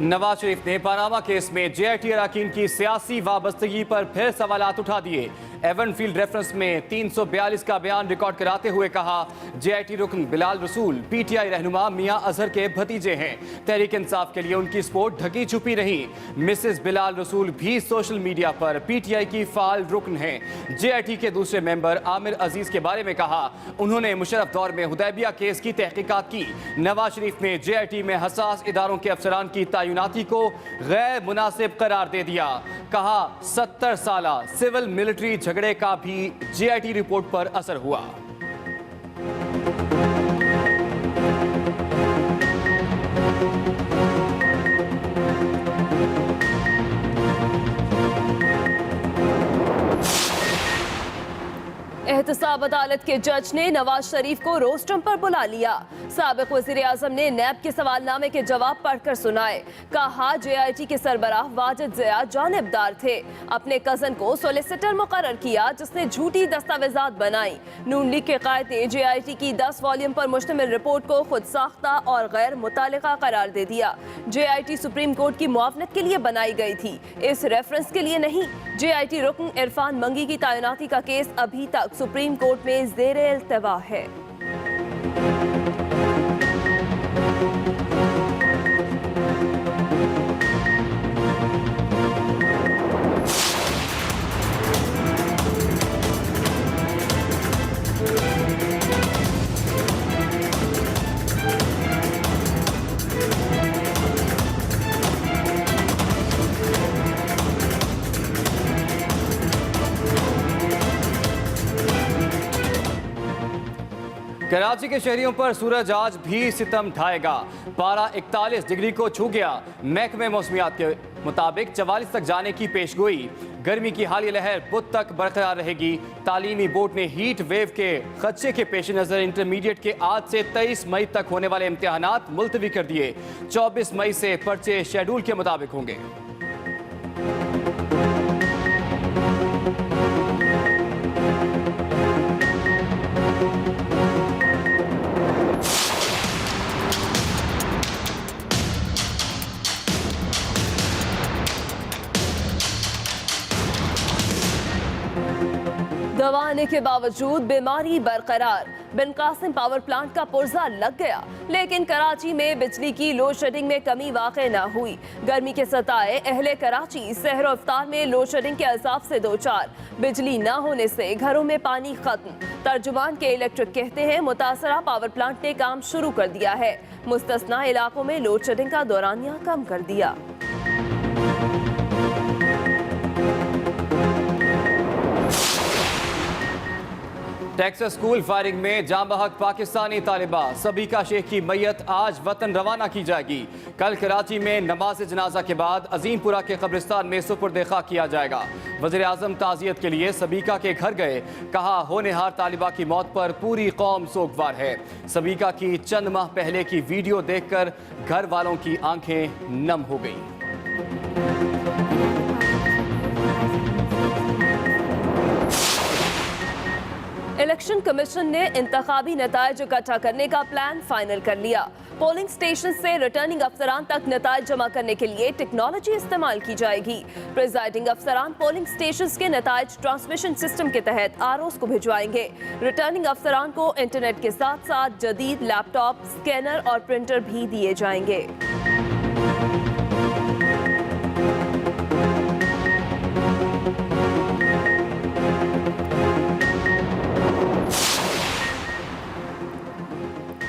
नवाज शरीफ ने Panama case में JIT अरकान की सियासी वाबस्तगी पर फिर सवालात उठा दिए। एवनफील्ड रेफरेंस में 342 का बयान रिकॉर्ड कराते हुए कहा, जेआईटी रुकन बिलाल रसूल पीटीआई रहनुमा मियां अजहर के भतीजे हैं। तहरीक इंसाफ के लिए उनकी सपोर्ट ढकी छुपी रही। मिसेस बिलाल रसूल भी सोशल मीडिया पर पीटीआई की फाल रुकन हैं। जेआईटी के दूसरे मेंबर आमिर अजीज के बारे में कहा, उन्होंने मुशर्रफ दौर में हुदैबिया केस की तहकीकात की। नवाज शरीफ ने जेआईटी में हसास इदारों के अफसरान की तैनाती को गैर मुनासिब करार दे दिया। कहा, 70 साला सिविल मिलिट्री झगड़े का भी जेआईटी रिपोर्ट पर असर हुआ। एहतसाब अदालत के जज ने नवाज शरीफ को रोस्टम पर बुला लिया। साबिक वज़ीर आज़म ने नैब के सवालनामे के जवाब पढ़कर सुनाए। कहा, जेआईटी के सरबराह वाजिद ज़िया जानिबदार थे। अपने कजन को सोलिसिटर मुकर्रर किया जिसने झूठी दस्तावेजात बनाई। नून लीग के कायद ने जेआईटी की 10 वॉल्यूम पर मुश्तमिल रिपोर्ट को खुद साख्ता और गैर मुतालिका करार दे दिया। जेआईटी सुप्रीम कोर्ट की मुआवनत के लिए बनाई गई थी, इस रेफरेंस के लिए नहीं। जेआईटी रुकन इरफान मंगी की तैनाती का केस अभी तक सुप्रीम कोर्ट में ज़ेरे इल्तवा है। कराची के शहरियों पर सूरज आज भी सितम ढाएगा। पारा 41 डिग्री को छू गया। महकमे मौसमियात के मुताबिक 44 तक जाने की पेशगोई। गर्मी की हालिया लहर बुध तक बरकरार रहेगी। तालीमी बोर्ड ने हीट वेव के खदशे के पेश नज़र इंटरमीडिएट के आज से 23 मई तक होने वाले इम्तिहानात मुलतवी कर दिए। 24 मई से पर्चे शेड्यूल के मुताबिक होंगे। दवा आने के बावजूद बीमारी बरकरार। बिन कासिम पावर प्लांट का पुर्जा लग गया, लेकिन कराची में बिजली की लोड शेडिंग में कमी वाक़ई न हुई। गर्मी के सताए अहले कराची सहर और इफ्तार में लोड शेडिंग के अजाब से दो चार। बिजली न होने से घरों में पानी खत्म। तर्जुमान के इलेक्ट्रिक कहते हैं, मुतासरा पावर प्लांट ने काम शुरू कर दिया है। मुस्तस्ना इलाकों में लोड शेडिंग का दौरानिया कम कर दिया। टेक्सास स्कूल फायरिंग में जाँ बहक पाकिस्तानी तालिबा सबीका शेख की मैयत आज वतन रवाना की जाएगी। कल कराची में नमाज जनाजा के बाद अजीमपुरा के कब्रिस्तान में सुपुर्द खाक किया जाएगा। वज़ीर आज़म ताज़ियत के लिए सबीका के घर गए। कहा, होनहार तालिबा की मौत पर पूरी कौम सोगवार है। सबीका की चंद माह पहले की वीडियो देखकर घर वालों की आंखें नम हो गईं। इलेक्शन कमीशन ने इंतखाबी नतायज इकट्ठा करने का प्लान फाइनल कर लिया। पोलिंग स्टेशन से रिटर्निंग अफसरान तक नतायज जमा करने के लिए टेक्नोलॉजी इस्तेमाल की जाएगी। प्रिजाइडिंग अफसरान पोलिंग स्टेशन के नतायज ट्रांसमिशन सिस्टम के तहत आरओज़ को भिजवाएंगे। रिटर्निंग अफसरान को इंटरनेट के साथ साथ जदीद लैपटॉप, स्कैनर और प्रिंटर भी दिए जाएंगे।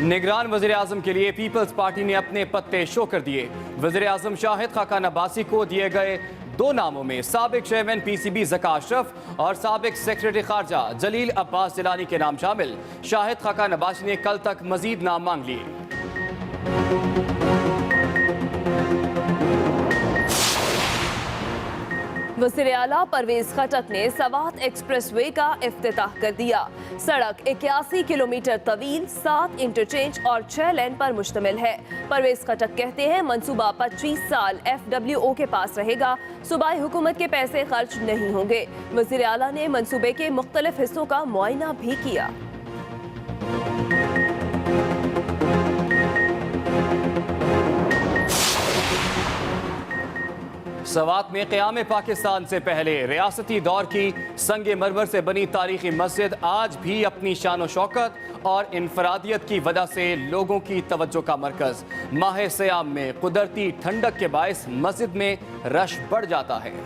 निगरान वज़ीर आज़म के लिए पीपल्स पार्टी ने अपने पत्ते शो कर दिए। वज़ीर आज़म शाहिद खाकान अब्बासी को दिए गए 2 नामों में साबिक चेयरमैन पीसीबी ज़का अशरफ और साबिक सेक्रेटरी खारजा जलील अब्बास जिलानी के नाम शामिल। शाहिद खाकान अब्बासी ने कल तक मजीद नाम मांग लिए। वज़ीर आला परवेज खटक ने सवात एक्सप्रेसवे का इफ्तिताह कर दिया। सड़क 81 किलोमीटर तवील, 7 इंटरचेंज और 6 लेन पर मुश्तमिल है। परवेज खटक कहते हैं, मंसूबा 25 साल FWO के पास रहेगा। सूबाई हुकूमत के पैसे खर्च नहीं होंगे। वज़ीर आला ने मंसूबे के मुख्तलिफ हिस्सों का मुआयना भी किया। सवात में क़याम पाकिस्तान से पहले रियासती दौर की संगे मरमर से बनी तारीखी मस्जिद आज भी अपनी शान व शौकत और इनफरादियत की वजह से लोगों की तवज्जो का मरकज। माह सियाम में कुदरती ठंडक के बायस मस्जिद में रश बढ़ जाता है।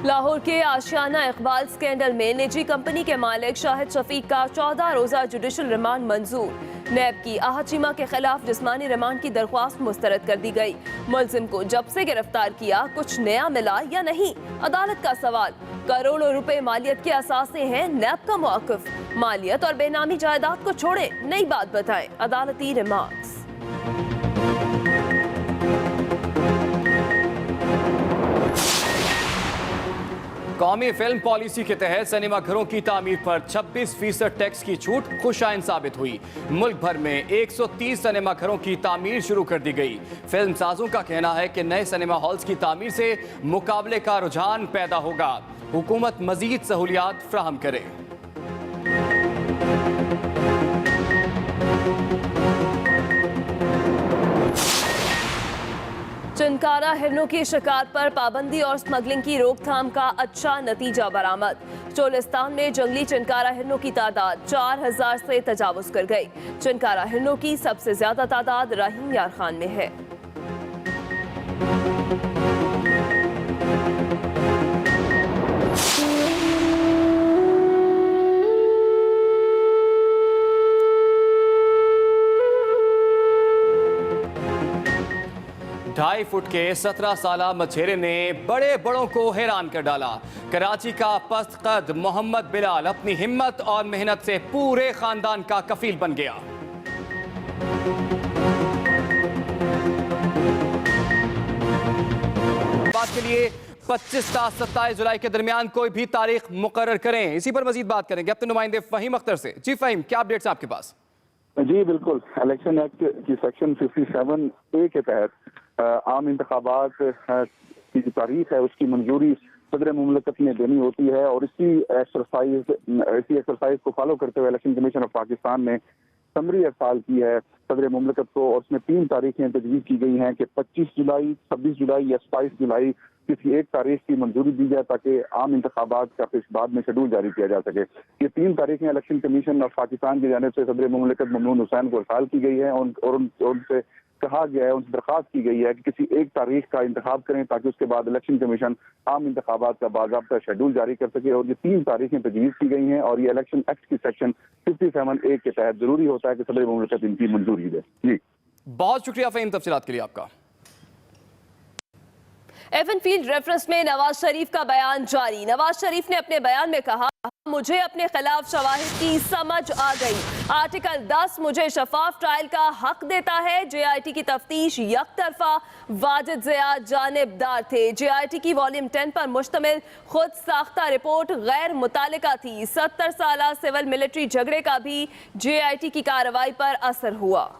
लाहौर के आशियाना इकबाल स्कैंडल में निजी कंपनी के मालिक शाहिद शफीक का 14 रोजा जुडिशल रिमांड मंजूर। नैब की आहचीमा के खिलाफ जिस्मानी रिमांड की दरख्वास्त मुस्तरद कर दी गई। मुलजिम को जब से गिरफ्तार किया कुछ नया मिला या नहीं, अदालत का सवाल। करोड़ों रुपए मालियत के असासे हैं नैब का मौक़िफ। मालियत और बेनामी जायदाद को छोड़े, नई बात बताएं, अदालती रिमार्क्स। कौमी फिल्म पॉलिसी के तहत सिनेमा घरों की तामीर पर 26% टैक्स की छूट खुशाइन साबित हुई। मुल्क भर में 130 सिनेमा घरों की तामीर शुरू कर दी गई। फिल्म साजों का कहना है कि नए सिनेमा हॉल्स की तामीर से मुकाबले का रुझान पैदा होगा। हुकूमत मजीद सहूलियात फ्राहम करे। चिनकारा हिरनों की शिकार पर पाबंदी और स्मगलिंग की रोकथाम का अच्छा नतीजा बरामद। चोलिस्तान में जंगली चिनकारा हिरनों की तादाद 4000 से तजावुज कर गई। चिनकारा हिरनों की सबसे ज्यादा तादाद रहीम यार खान में है। ढाई फुट के 17 साला मछेरे ने बड़े बड़ों को हैरान कर डाला। कराची का पस्त कद मोहम्मद बिलाल अपनी हिम्मत और मेहनत से पूरे खानदान का कफील बन गया। बात के लिए 25 से 27 जुलाई के दरमियान कोई भी तारीख मुकर्रर करें। इसी पर मजीद बात करेंगे अपने नुमाइंदे फहीम अख्तर से। जी फहीम, क्या अपडेट्स आपके पास? जी बिल्कुल, इलेक्शन एक्ट की सेक्शन 57A के तहत आम इंतखाबात की जो तारीख है उसकी मंजूरी सदर मुमलकत में देनी होती है और इसी एक्सरसाइज को फॉलो करते हुए इलेक्शन कमीशन ऑफ पाकिस्तान ने समरी अरसाल की है सदर मुमलकत को और उसमें 3 तारीखें तजवीज़ की गई हैं कि 25 जुलाई, 26 जुलाई या 27 जुलाई किसी एक तारीख की मंजूरी दी जाए ताकि आम इंतखाबात का फिर बाद में शेड्यूल जारी किया जा सके। ये 3 तारीखें इलेक्शन कमीशन ऑफ पाकिस्तान की जानिब से सदर मुमलकत ममनून हुसैन को अरसाल की गई है और उनसे कहा गया है, उनसे दरख्वास्त की गई है कि किसी एक तारीख का इंतखाब करें ताकि उसके बाद इलेक्शन कमीशन आम इंतखाबात का बाज़ाब्ता शेड्यूल जारी कर सके। और ये 3 तारीखें तजवीज़ की गई हैं और ये इलेक्शन एक्ट की सेक्शन 57A के तहत जरूरी होता है कि सदर मुमलकत इनकी मंजूरी दे। जी बहुत शुक्रिया फहीम तफसीलात के लिए आपका। एवनफील्ड रेफरेंस में नवाज शरीफ का बयान जारी। नवाज शरीफ ने अपने बयान में कहा, मुझे अपने खिलाफ शवाहिद की समझ आ गई। आर्टिकल 10 मुझे शफाफ ट्रायल का हक देता है। JIT की तफ्तीश यकतरफा, वाजिद ज़िया जानिबदार थे। JIT की वॉल्यूम 10 पर मुश्तमिल खुद साख्ता रिपोर्ट गैर मुतालिका थी। 70 साला सिविल मिलिट्री झगड़े का भी JIT की कार्रवाई पर असर हुआ।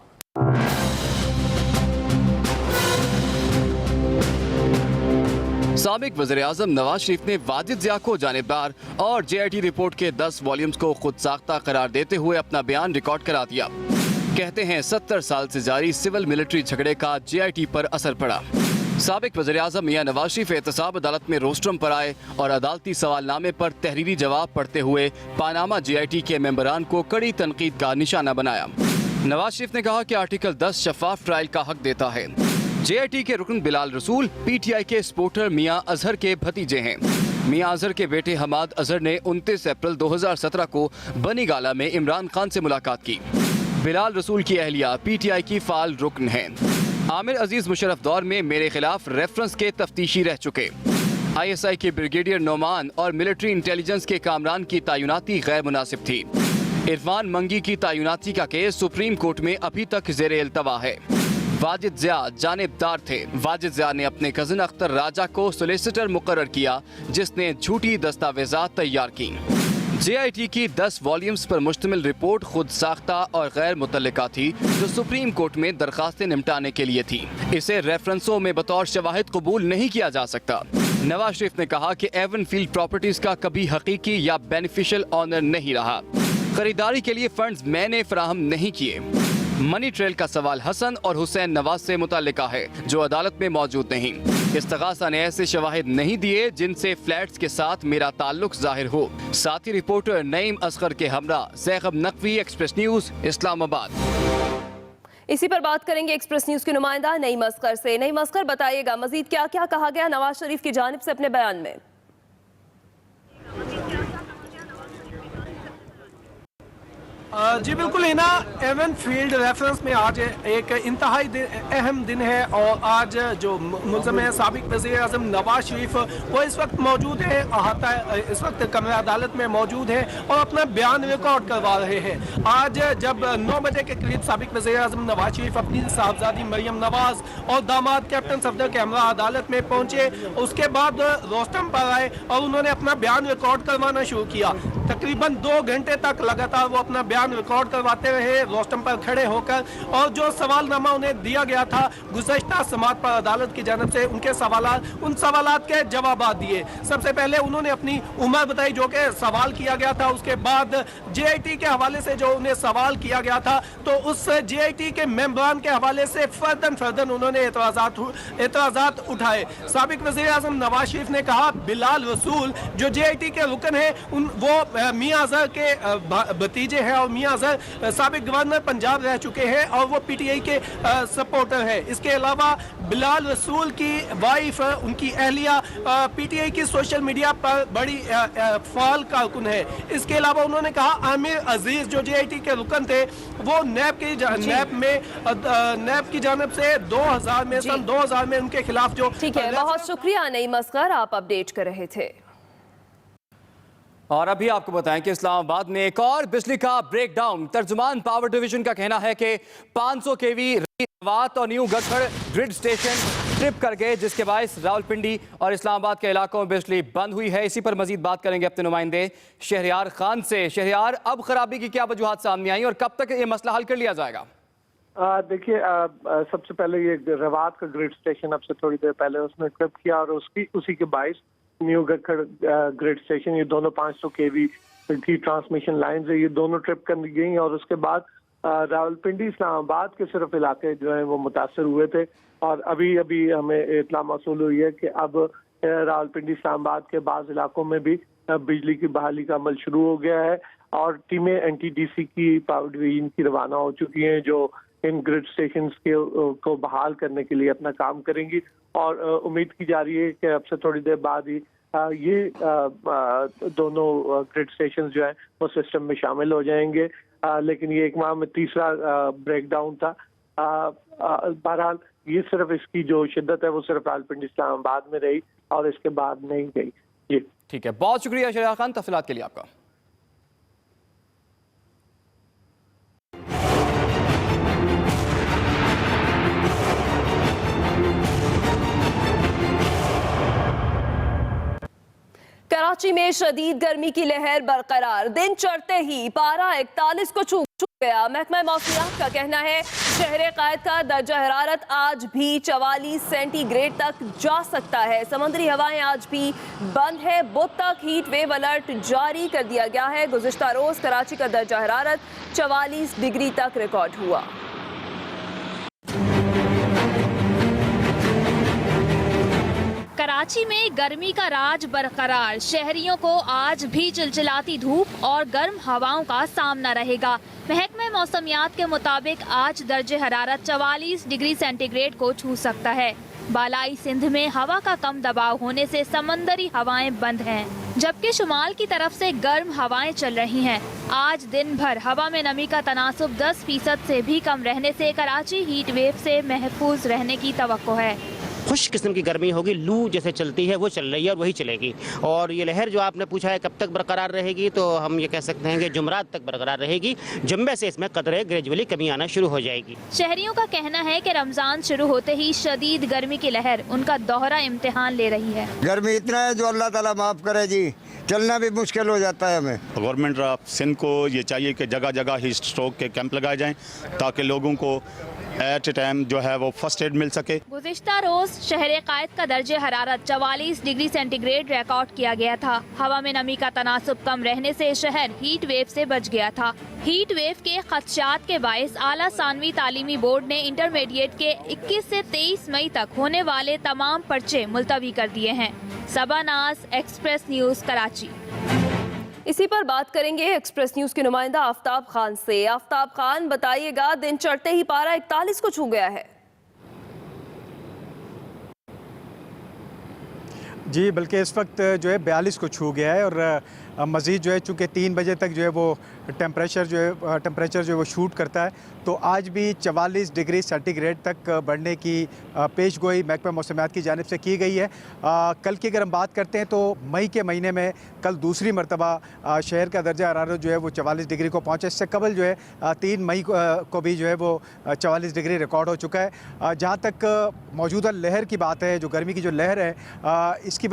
साबिक वज़ीर-ए-आज़म नवाज शरीफ ने वाजिद ज़िया को जानिबदार और JIT रिपोर्ट के 10 वॉल्यूम्स को खुद साख्ता करार देते हुए अपना बयान रिकॉर्ड करा दिया। कहते हैं 70 साल से जारी सिविल मिलिट्री झगड़े का JIT पर असर पड़ा। साबिक वज़ीर-ए-आज़म मियां नवाज शरीफ एहतसाब अदालत में रोस्ट्रम पर आए और अदालती सवालनामे पर तहरीरी जवाब पढ़ते हुए पानामा JIT के मेंबरान को कड़ी तनकीद का निशाना बनाया। नवाज शरीफ ने कहा कि आर्टिकल 10 शफाफ ट्रायल का हक देता है। JIT के रुकन बिलाल रसूल PTI के सपोर्टर मियां अजहर के भतीजे हैं। मियां अजहर के बेटे हमाद अजहर ने 29 अप्रैल 2017 को बनी गाला में इमरान खान से मुलाकात की। बिलाल रसूल की अहलिया PTI की फाल रुकन हैं। आमिर अजीज मुशर्रफ दौर में मेरे खिलाफ रेफरेंस के तफ्तीशी रह चुके। ISI के ब्रिगेडियर नोमान और मिलिट्री इंटेलिजेंस के कामरान की तैनाती गैर मुनासिब थी। इरफान मंगी की तैनाती का केस सुप्रीम कोर्ट में अभी तक जेरे इल्तवा है। वाजिद ज़िया जानिबदार थे। वाजिद ज़िया ने अपने कज़न अख्तर राजा को सोलिसिटर मुकर्रर किया जिसने झूठी दस्तावेज़ात तैयार की। JIT की 10 वॉल्यूम्स पर मुश्तमिल रिपोर्ट खुद साख्ता और गैर मुतल्लिका थी जो सुप्रीम कोर्ट में दरखास्तें निपटाने के लिए थी। इसे रेफरेंसों में बतौर शवाहिद कबूल नहीं किया जा सकता। नवाज शरीफ ने कहा कि एवनफील्ड प्रॉपर्टीज का कभी हकीकी या बेनिफिशियल ऑनर नहीं रहा। खरीदारी के लिए फंड्स मैंने फराहम नहीं किए। मनी ट्रेल का सवाल हसन और हुसैन नवाज से मुताल्लिका है, जो अदालत में मौजूद नहीं। इस्तगासा ने ऐसे शवाहिद नहीं दिए जिनसे फ्लैट्स के साथ मेरा ताल्लुक जाहिर हो। साथी रिपोर्टर नईम असगर के हमरा ज़ैगब नकवी, एक्सप्रेस न्यूज, इस्लामाबाद। इसी पर बात करेंगे एक्सप्रेस न्यूज के नुमाइंदा नईम असगर से। नईम असगर, बताइएगा मजीद क्या क्या कहा गया नवाज शरीफ की जानिब से अपने बयान में? जी बिल्कुल हिना, एवन फील्ड रेफरेंस में आज एक इंतहाई अहम दिन है और आज जो मुल्ज़म है साबिक वज़ीर आज़म नवाज शरीफ वो इस वक्त मौजूद है, इस वक्त कमरा अदालत में मौजूद है और अपना बयान रिकॉर्ड करवा रहे हैं। आज जब 9 बजे के करीब साबिक वज़ीर आज़म नवाज शरीफ अपनी साहबजादी मरियम नवाज और दामाद कैप्टन सफदर के हमरा अदालत में पहुंचे, उसके बाद रोस्टम पर आए और उन्होंने अपना बयान रिकॉर्ड करवाना शुरू किया। तकरीबन 2 घंटे तक लगातार वो अपना बयान रिकॉर्ड करवाते रहे रोस्टम पर खड़े होकर, और जो सवालनामा उन्हें दिया गया था गुज़श्ता समात पर अदालत की जानिब से, उनके उन सवालात के जवाब दिए। सबसे पहले उन्होंने अपनी उम्र बताई जो कि सवाल किया गया था। उसके बाद JIT के हवाले से जो उन्हें सवाल किया गया था, तो उस JIT के मेंबरान के हवाले से फर्दन उन्होंने एतराज़ात उठाए। साबिक वज़ीर आज़म नवाज शरीफ ने कहा बिलाल रसूल जो JIT के रुकन है वो मियां अज़हर के भतीजे हैं और मियां अज़हर साबिक गवर्नर पंजाब रह चुके हैं और वो PTI के सपोर्टर है। इसके अलावा बिलाल रसूल की वाइफ, उनकी अहलिया PTI की सोशल मीडिया पर बड़ी फाल कारकुन है। इसके अलावा उन्होंने कहा आमिर अजीज जो JIT के रुकन थे वो नैब की जानिब से 2000 में सन 2000 में उनके खिलाफ जो। ठीक है, बहुत शुक्रिया नईम असगर, आप अपडेट कर रहे थे। और अभी आपको बताएं कि इस्लामाबाद में एक और बिजली का ब्रेकडाउन। तर्जुमान पावर डिवीजन का कहना है कि 500 kV रवात और न्यू गठड़ ग्रिड स्टेशन ट्रिप कर गए, जिसके बायस रावलपिंडी और इस्लामाबाद के इलाकों में बिजली बंद हुई है। इसी पर मजीद बात करेंगे अपने नुमाइंदे शहरियार खान से। शहरियार, अब खराबी की क्या वजूहात सामने आई और कब तक ये मसला हल कर लिया जाएगा? देखिए, सबसे पहले ये रवात का ग्रिड स्टेशन अब से थोड़ी देर पहले उसने ट्रिप किया और उसी के बायस न्यू गठड़ ग्रिड स्टेशन, ये दोनों 500 kV की ट्रांसमिशन लाइन्स है, ये दोनों ट्रिप कर गई। और उसके बाद रावलपिंडी इस्लामाबाद के सिर्फ इलाके जो हैं वो मुतासर हुए थे और अभी हमें इत्तला मौसूल हुई है कि अब रावलपिंडी इस्लामाबाद के बाज़ इलाकों में भी बिजली की बहाली का अमल शुरू हो गया है और टीमें NTDC की पावर डिवीजन की रवाना हो चुकी हैं जो इन ग्रिड स्टेशन को बहाल करने के लिए अपना काम करेंगी। और उम्मीद की जा रही है कि अब से थोड़ी देर बाद ही ये दोनों ग्रिड स्टेशन जो है वो सिस्टम में शामिल हो जाएंगे। लेकिन ये एक माह में तीसरा ब्रेकडाउन था। बहरहाल ये सिर्फ इसकी जो शिद्दत है वो सिर्फ रावलपिंडी इस्लामाबाद में रही और इसके बाद नहीं गई। जी ठीक है, बहुत शुक्रिया शहरियार खान तफसीलात के लिए आपका। कराची में शदीद गर्मी की लहर बरकरार, दिन चढ़ते ही पारा 41 को छू गया। महकमा मौसमियात का कहना है शहर कायद का दर्जा हरारत आज भी 44 सेंटीग्रेड तक जा सकता है। समुद्री हवाएं आज भी बंद है। बुध तक हीट वेव अलर्ट जारी कर दिया गया है। गुज़िश्ता रोज कराची का दर्जा हरारत 44 डिग्री तक रिकॉर्ड हुआ। कराची में गर्मी का राज बरकरार, शहरियों को आज भी चिलचिलाती धूप और गर्म हवाओं का सामना रहेगा। महकमे मौसमियात के मुताबिक आज दर्जे हरारत 44 डिग्री सेंटीग्रेड को छू सकता है। बालाई सिंध में हवा का कम दबाव होने से समंदरी हवाएं बंद हैं, जबकि शुमाल की तरफ से गर्म हवाएं चल रही हैं। आज दिन भर हवा में नमी का तनासुब 10% से भी कम रहने से कराची हीट वेव से महफूज रहने की तवक्को है। खुश किस्म की गर्मी होगी, लू जैसे चलती है वो चल रही है और वही चलेगी। और ये लहर जो आपने पूछा है कब तक बरकरार रहेगी, तो हम ये कह सकते हैं कि जुमरात तक बरकरार रहेगी। जुम्मे से इसमें कदरे ग्रेजुअली कमी आना शुरू हो जाएगी। शहरियों का कहना है कि रमजान शुरू होते ही शदीद गर्मी की लहर उनका दोहरा इम्तिहान ले रही है। गर्मी इतना है जो अल्लाह ताला माफ करे जी, चलना भी मुश्किल हो जाता है हमें। गवर्नमेंट ऑफ सिंध को ये चाहिए कि जगह जगह ही स्ट्रोक के कैंप लगाए जाएं ताकि लोगों को एट ए टाइम जो है वो फर्स्ट एड मिल सके। गुज़िश्ता रोज शहर कायद का दर्जे हरारत 44 डिग्री सेंटीग्रेड रिकॉर्ड किया गया था। हवा में नमी का तनासुब कम रहने से शहर हीट वेव से बच गया था। हीट वेव के खदशात के बायस आला सानवी तालीमी बोर्ड ने इंटरमीडिएट के 21 से 23 मई तक होने वाले तमाम पर्चे मुलतवी कर दिए हैं। सबा नाज, एक्सप्रेस न्यूज, कराची। इसी पर बात करेंगे एक्सप्रेस न्यूज के नुमाइंदा आफ्ताब खान से। आफ्ताब खान, बताइएगा, दिन चढ़ते ही पारा 41 को छू गया है। जी, बल्कि इस वक्त जो है 42 को छू गया है और मज़ीद जो है चूँकि 3 बजे तक जो है वो टेम्परेचर जो है वो शूट करता है, तो आज भी 44 डिग्री सेंटीग्रेड तक बढ़ने की पेश गोई महकमा मौसमियात की जानिब से की गई है। कल की अगर हम बात करते हैं तो मई के महीने में कल दूसरी मरतबा शहर का दर्जा हरारत जो है वो 44 डिग्री को पहुँचा। इससे कबल जो है 3 मई को भी जो है वो 44 डिग्री रिकॉर्ड हो चुका है। जहाँ तक मौजूदा लहर की बात है, जो गर्मी की जो लहर है, इसकी